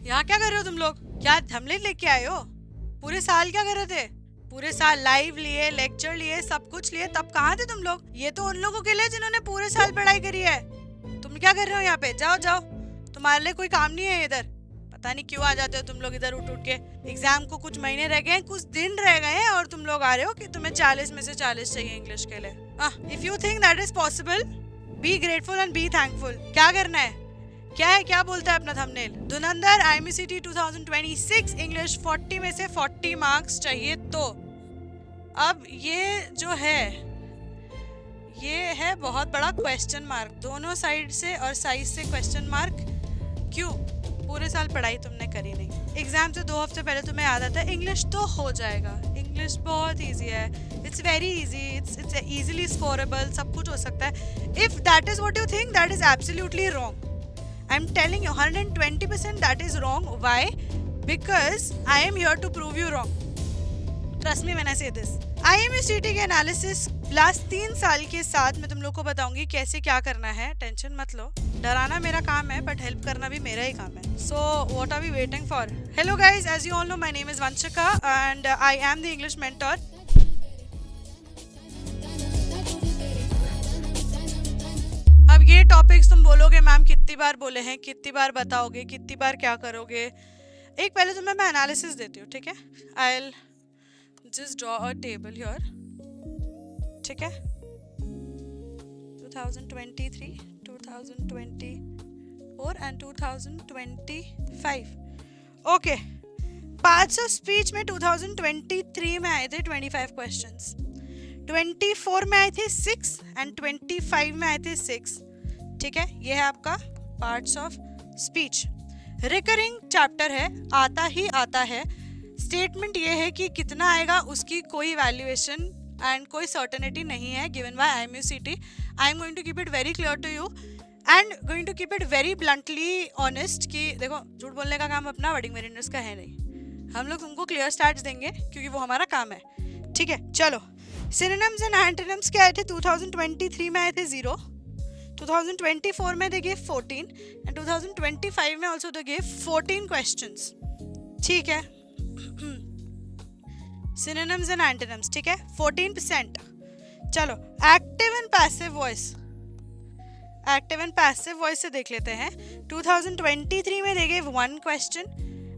यहाँ क्या कर रहे हो तुम लोग? क्या थंबनेल लेके आए हो? पूरे साल क्या कर रहे थे? पूरे साल लाइव लिए, लेक्चर लिए, सब कुछ लिए, तब कहाँ थे तुम लोग? ये तो उन लोगों के लिए जिन्होंने पूरे साल पढ़ाई करी है। तुम क्या कर रहे हो यहाँ पे? जाओ जाओ, तुम्हारे लिए कोई काम नहीं है इधर। पता नहीं क्यों आ जाते हो तुम लोग इधर उठ उठ के। एग्जाम को कुछ महीने रह गए हैं, कुछ दिन रह गए हैं, और तुम लोग आ रहे हो कि तुम्हें 40 में से 40 चाहिए इंग्लिश के लिए। If you think that is possible, be grateful and be thankful. क्या करना है? क्या है, क्या बोलता है अपना थंबनेल? धुरंधर IMCT 2026 इंग्लिश 40 में से 40 मार्क्स चाहिए। तो अब ये जो है, ये है बहुत बड़ा क्वेश्चन मार्क, दोनों साइड से और साइज से क्वेश्चन मार्क। क्यों? पूरे साल पढ़ाई तुमने करी नहीं। एग्जाम से 2 हफ्ते पहले तुम्हें याद आता है इंग्लिश तो हो जाएगा, इंग्लिश बहुत इजी है, it's very easy, it's easily scorable, सब कुछ हो सकता है। If that is what you think, that is absolutely wrong. I'm telling you 120% that is wrong. Why? Because I am here to prove you wrong. Trust me when I say this. IMCT के analysis last 3 साल के साथ मैं तुम लोग को बताऊंगी कैसे क्या करना है। टेंशन मत लो, डराना मेरा काम है, बट हेल्प करना भी मेरा ही काम है। So what are we waiting for? Hello guys, as you all know, my name is Vanshika and I am the English mentor. अब ये टॉपिक्स तुम बोलोगे मैम कितनी बार बोले हैं, कितनी बार बताओगे, कितनी बार क्या करोगे। एक पहले तुम्हें मैं एनालिसिस देती हूँ, ठीक है? I just draw a table here, ठीक है? 2023, 2024 and 2025। Okay, parts of speech में 2023 में आए थे 25 क्वेश्चंस, 24 में आए थे 6 एंड 25 में आए थे 6, ठीक है? ये है आपका parts of speech. Recurring chapter है, आता ही आता है। स्टेटमेंट ये है कि कितना आएगा उसकी कोई वैल्यूएशन एंड कोई सर्टेनिटी नहीं है given by IMCT। I am going to keep it very clear to you and going to keep it very bluntly honest कि देखो, झूठ बोलने का काम अपना वर्डिंग वेरिएंटर्स का है नहीं। हम लोग तुमको क्लियर स्टैट्स देंगे क्योंकि वो हमारा काम है, ठीक है? चलो, सिनोनिम्स एंड एंटोनिम्स क्या आए थे? 2023 में आए थे 0, 2024 में दे गिव 14 एंड 2025 में आल्सो दे गिव 14 क्वेश्चंस, ठीक है? सिनोनिम्स एंड एंटोनिम्स, ठीक है? 14%। चलो, active and passive voice, active and passive voice से देख लेते हैं। 2023 में they give 1 question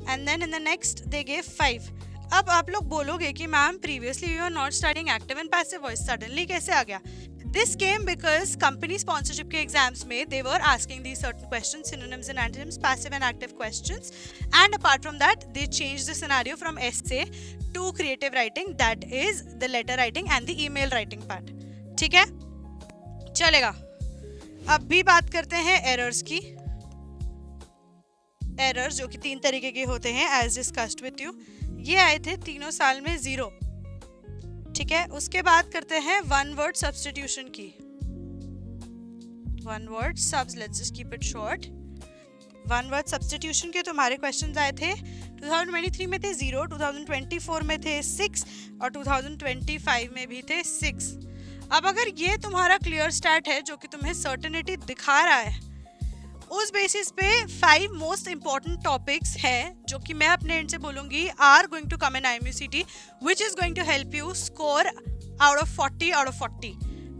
and then in the next they give 5। अब आप लोग बोलोगे कि ma'am previously you are not studying active and passive voice, suddenly कैसे आ गया? This came because company sponsorship के exams में they were asking these certain questions, synonyms and antonyms, passive and active questions, and apart from that they changed the scenario from essay to creative writing, that is the letter writing and the email writing part, ठीक है? चलेगा। अब भी बात करते हैं errors की। Errors जो कि 3 तरीके के होते हैं as discussed with you, ये आए थे तीनों साल में 0, ठीक है? उसके बाद करते हैं वन वर्ड सब्स्टिट्यूशन की। One word subs, let's just keep it short. One word substitution के तुम्हारे क्वेश्चंस आए थे 2023 में थे 0, 2024 में थे 6 और 2025 में भी थे 6। अब अगर ये तुम्हारा क्लियर स्टैट है जो कि तुम्हें सर्टेनिटी दिखा रहा है, उस बेसिस पे 5 मोस्ट इंपॉर्टेंट टॉपिक्स हैं जो कि मैं अपने एंड से बोलूंगी are going to come in IMCT, which is going to help you score out of 40 out of 40,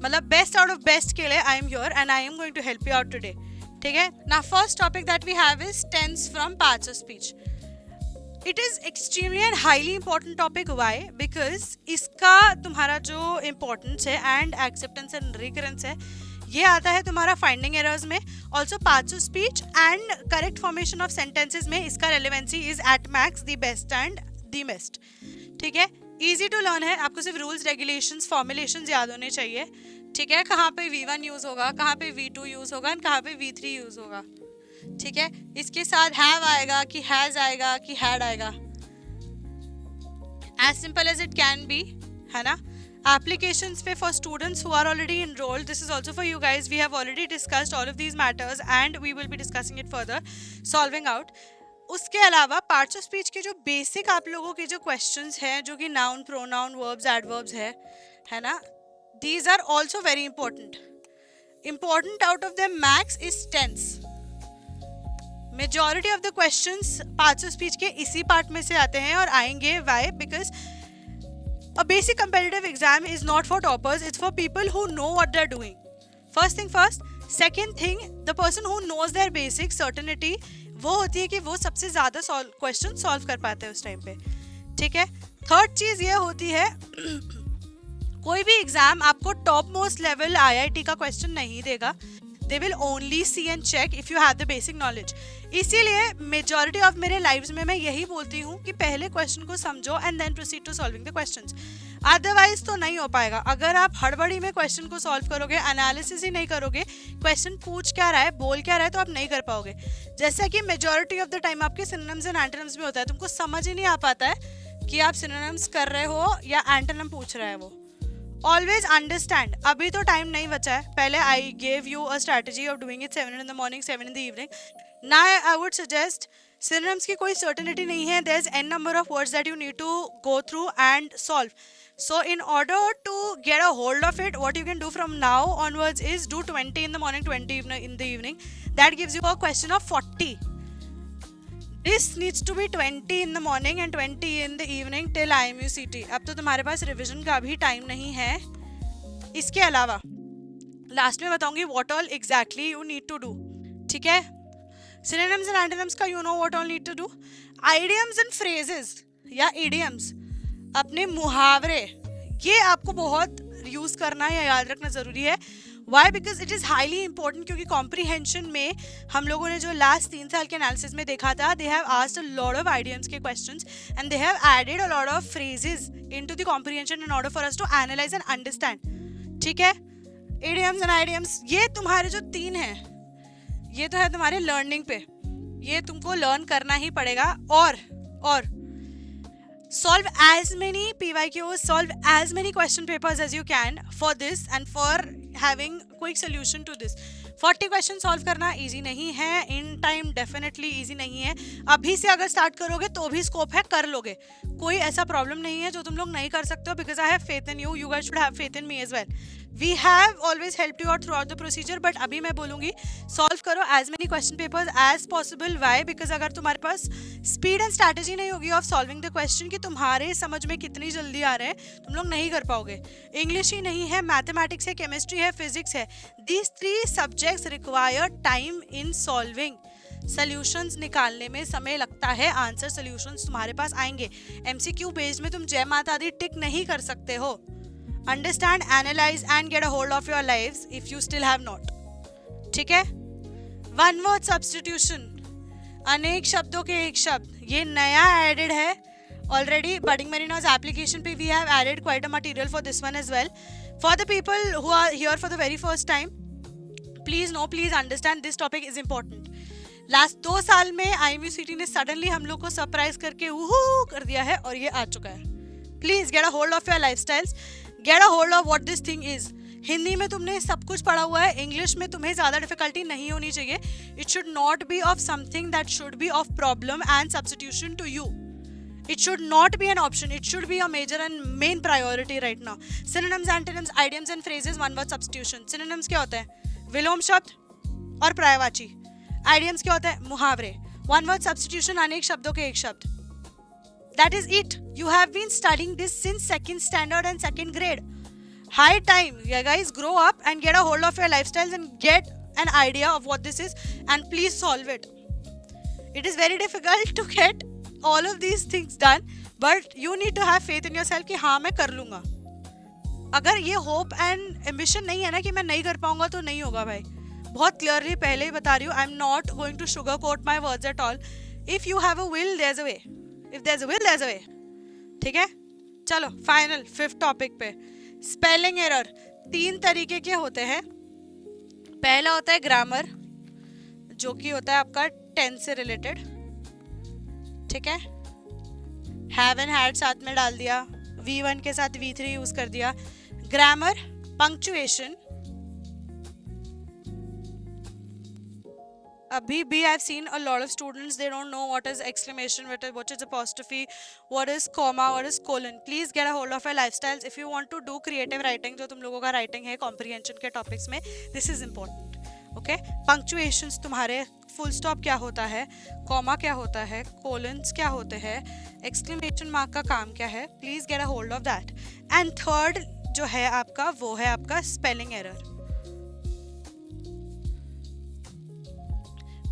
मतलब बेस्ट आउट ऑफ बेस्ट के लिए I am here and I am going to help you out today, ठीक है ना? First topic that we have is tense from parts of speech. It is extremely and highly important topic. Why? Because इसका तुम्हारा जो importance है and acceptance and recurrence है, ये आता है तुम्हारा फाइंडिंग एरर्स में, also parts of speech and correct formation of sentences में इसका relevancy is at max the best and the best, ठीक है? इजी टू लर्न है, आपको सिर्फ रूल्स, रेगुलेशंस, फॉर्मुलेशंस याद होने चाहिए, ठीक है? कहाँ पे V1 यूज होगा, कहाँ पे V2 यूज होगा एंड कहाँ पे V3 यूज होगा, ठीक है? इसके साथ हैव आएगा कि हैज आएगा कि हैड आएगा, as simple as it can be, है ना? Applications पे for students who are already enrolled, this is also for you guys. We have already discussed all of these matters and we will be discussing it further, solving out. उसके अलावा parts of speech के जो basic आप लोगों के जो questions हैं जो कि नाउन, प्रोनाउन, वर्ब्स, एडवर्ब्स है ना? These are also very important. Important out of them max is tense. Majority of the questions parts of speech के इसी पार्ट में से आते हैं और आएंगे. Why? Because a basic competitive exam is not for toppers, it's for people who know what they're doing. First thing first. Second thing, the person who knows their basic certainty, वो होती है कि वो सबसे ज़्यादा क्वेश्चन सॉल्व कर पाते हैं उस टाइम पे. ठीक है. थर्ड चीज़ ये होती है कोई भी एग्जाम आपको टॉप मोस्ट लेवल IIT का क्वेश्चन नहीं देगा. They will only see and check if you have the basic knowledge. इसीलिए मेजॉरिटी ऑफ मेरे लाइव्स में मैं यही बोलती हूँ कि पहले क्वेश्चन को समझो and then proceed to solving the questions. Otherwise तो नहीं हो पाएगा. अगर आप हड़बड़ी में क्वेश्चन को सॉल्व करोगे, एनालिसिस ही नहीं करोगे, क्वेश्चन पूछ क्या रहा है, बोल क्या रहा है, तो आप नहीं कर पाओगे. जैसा कि मेजॉरिटी ऑफ द टाइम आपके सिनोनिम्स एंड एंटोनिम्स में होता है, तुमको समझ ही नहीं आ पाता है कि आप सिनोनिम्स कर रहे हो या एंटोनिम पूछ रहा है वो. Always understand. अभी तो टाइम नहीं बचा है. पहले I gave you a strategy of doing it 7 in the morning, 7 in the evening. Now I would suggest synonyms की कोई certainty नहीं है. There's n number of words that you need to go through and solve. So in order to get a hold of it, what you can do from now onwards is do 20 in the morning, 20 in the evening. That gives you a question of 40. This needs to be 20 in the morning and 20 in the evening till IMUCT. अब तो तुम्हारे पास revision का भी time नहीं है. इसके अलावा last में बताऊंगी what all exactly you need to do. ठीक है. Synonyms and antonyms का you know what all need to do. Idioms and phrases या idioms, अपने मुहावरे, ये आपको बहुत यूज करना या याद रखना जरूरी है. Why? Because it is highly important. क्योंकि comprehension में हम लोगों ने जो लास्ट 3 साल के एनालिसिस में देखा था, they have asked a lot of idioms के questions and they have added a lot of phrases into the comprehension in order for us to analyze and understand. ठीक है. idioms and idioms ये तुम्हारे जो 3 हैं, ये तो है तुम्हारे लर्निंग पे, ये तुमको लर्न करना ही पड़ेगा. और solve as many PYQs, solve as many question papers as you can for this and for having quick solution to this. 40 question solve करना इजी नहीं है. इन टाइम डेफिनेटली इजी नहीं है. अभी से अगर स्टार्ट करोगे तो भी स्कोप है, कर लोगे. कोई ऐसा प्रॉब्लम नहीं है जो तुम लोग नहीं कर सकते हो. Because I have faith in you, you guys should have faith in me as well. We have always help you out throughout the procedure. But अभी मैं बोलूंगी सॉल्व करो as many question papers as possible. Why? Because अगर तुम्हारे पास speed and strategy नहीं होगी of solving the question कि तुम्हारे समझ में कितनी जल्दी आ रहे हैं, तुम लोग नहीं कर पाओगे. इंग्लिश ही नहीं है, मैथमेटिक्स है, केमिस्ट्री है, फिजिक्स है. These 3 subjects require time in solving. Solutions निकालने में समय लगता है. आंसर सॉल्यूशंस तुम्हारे पास आएंगे. एमसीक्यू बेस्ड में तुम जय माता दी टिक नहीं कर सकते हो. Understand, analyse and get a hold of your lives if you still have not. ठीक है. वन वर्ड सब्स्टिट्यूशन, अनेक शब्दों के एक शब्द, ये नया एडेड है ऑलरेडी. बडिंग मेरिनोज एप्लीकेशन पे we have added quite a material for this one as well. For the people who are here for the very first time, please no, please understand this topic is important. Last 2 साल में IMUCT ने suddenly हम लोग को surprise करके वूहू कर दिया है और ये आ चुका है. Please get a hold of your lifestyles, get a hold of what this thing is. Hindi में तुमने सब कुछ पढ़ा हुआ है, इंग्लिश में तुम्हें ज्यादा डिफिकल्टी नहीं होनी चाहिए. It should not be of something that should be of problem and substitution to you. It should not be an option. It should be a major and main priority right now. Synonyms, antonyms, idioms and phrases, one word substitution. Synonyms क्या होता है? विलोम शब्द और पर्यायवाची. Idioms क्या होता है? मुहावरे. One word substitution, अनेक शब्दों के एक शब्द. That is it. You have been studying this since 2nd standard and 2nd grade. High time, you guys, grow up and get a hold of your lifestyles and get an idea of what this is and please solve it. It is very difficult to get all of these things done, but you need to have faith in yourself कि हाँ मैं कर लूँगा. अगर ये hope and ambition नहीं है ना कि मैं नहीं कर पाऊंगा, तो नहीं होगा भाई. बहुत क्लियरली पहले ही बता रही हूँ, I am not going to sugar coat my words at all. If you have a will there is a way, if there is a will there is a way. ठीक है. चलो फाइनल 5th टॉपिक पे, spelling error. 3 तरीके के होते हैं. पहला होता है ग्रामर, जो कि होता है आपका टेंस से रिलेटेड. ठीक है. हैव एंड हैड साथ में डाल दिया, V1 के साथ V3 यूज कर दिया. Grammar, punctuation. अभी भी I've seen a lot of students, they don't know what is exclamation, what is apostrophe, what is comma, what is colon. Please get a hold of your lifestyles if you want to do creative writing. जो तुम लोगों का writing है comprehension के topics में, this is important. Okay, punctuations तुम्हारे, full stop क्या होता है, कॉमा क्या होता है, कोलन्स क्या होते हैं, एक्सक्लेमेशन मार्क का काम क्या है, please get a hold of that. And third जो है आपका, वो है आपका स्पेलिंग एरर।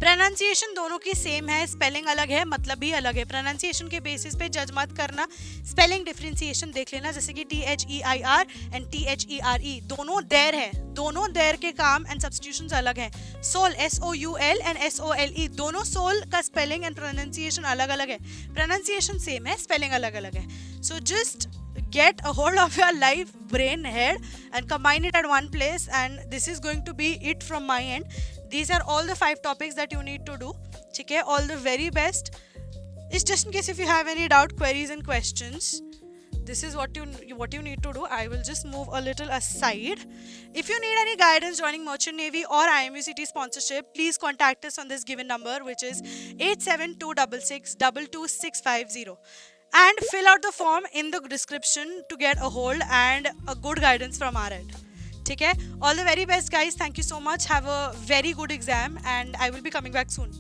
प्रोनाउंसिएशन दोनों की सेम है, स्पेलिंग अलग है, मतलब भी अलग है। प्रोनाउंसिएशन के बेसिस पे जज मत करना, स्पेलिंग डिफरेंशिएशन देख लेना, जैसे कि THEIR एंड THERE दोनों देर है, दोनों देर के काम एंड सब्स्टिट्यूशंस अलग हैं। सोल SOUL एंड SOLE दोनों सोल का स्पेलिंग एंड प्रोनाउंसिएशन अलग अलग है, प्रोनाउंसिएशन सेम है, स्पेलिंग अलग अलग है। So just get a hold of your life brain head and combine it at one place, and this is going to be it from my end. These are all the 5 topics that you need to do. ठीक है, all the very best. It's just in case if you have any doubt, queries and questions, this is what you need to do. I will just move a little aside. If you need any guidance joining Merchant Navy or IMUCT sponsorship, please contact us on this given number, which is 87266 22650. And fill out the form in the description to get a hold and a good guidance from our end. ठीक है, all the very best guys. Thank you so much. Have a very good exam and I will be coming back soon.